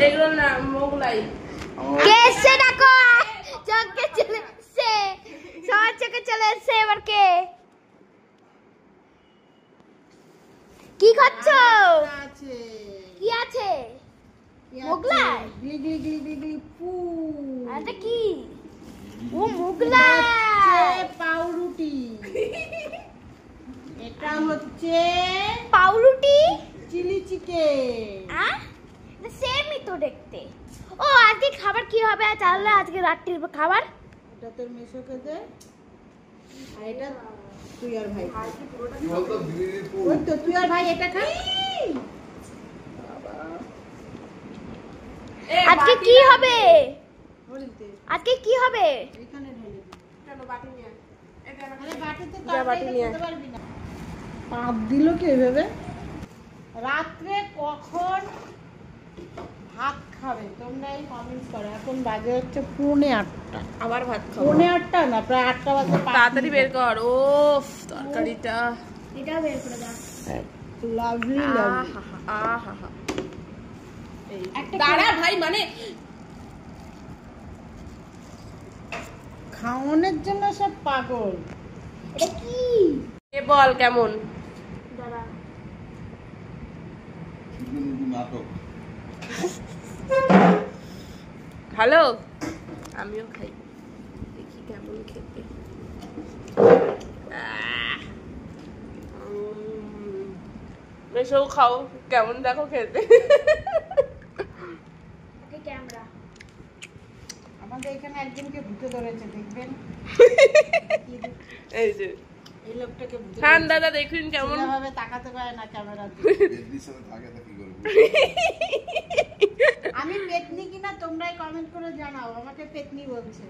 এগুলো না মোগলাই। কে এসছে দেখো, চোখে চলে এসছে, সবার চোখে চলে এসছে। এবার কে কি খাচ্ছ? কি আছে? মোগলাই। এটা কি? ও মোগলাই পাউরুটি। এটা হচ্ছে পাউরুটি চিলি চিকেন। সেমই তো দেখতে। ও আজকে খাবার কি হবে তাহলে? আজকে রাত্রির খাবার এটা তোর মেশোকে দে, আর এটা তুই আর ভাই। ওই তো তুই আর ভাই এটা খা। আজকে কি হবে? আজকে কি হবে? এখানে ঢেলে চলো বাটি নিয়ে আয়। আরে বাটিতে যা বাটি নিয়ে আয়। খেতে পারবি না। পাপ দিল কে ভেবে? রাত্রে কখন ভাত খাবে তোমরাই কমেন্টস করো। এখন বাজে হচ্ছে 8:45। আবার ভাত খাবো। 8:45 না, প্রায় 8টা বাজে। তাড়াতাড়ি বের কর। ও তরকারিটা এটা বের করে দাও। Lovely lovely. আহা দাঁড়া ভাই, মানে খাওয়ানোর জন্য সব পাগল। এটা কি? এ বল কেমন? দাঁড়া। ভালো, আমিও খাই, দেখি কেমন খেতে। বেশও খাও, কেমন দেখো খেতে। ক্যামেরা আমাদের এখানে একজনকে ভূতে ধরেছে, দেখবেন। এই যে এই লোকটাকে ভূতে খান দাদা, দেখুন কেমন ভাবে তাকাতে পারে না ক্যামেরাতে। আমি পেতনি কিনা তোমরাই কমেন্ট করে জানাও। আমাকে পেতনি বলছে।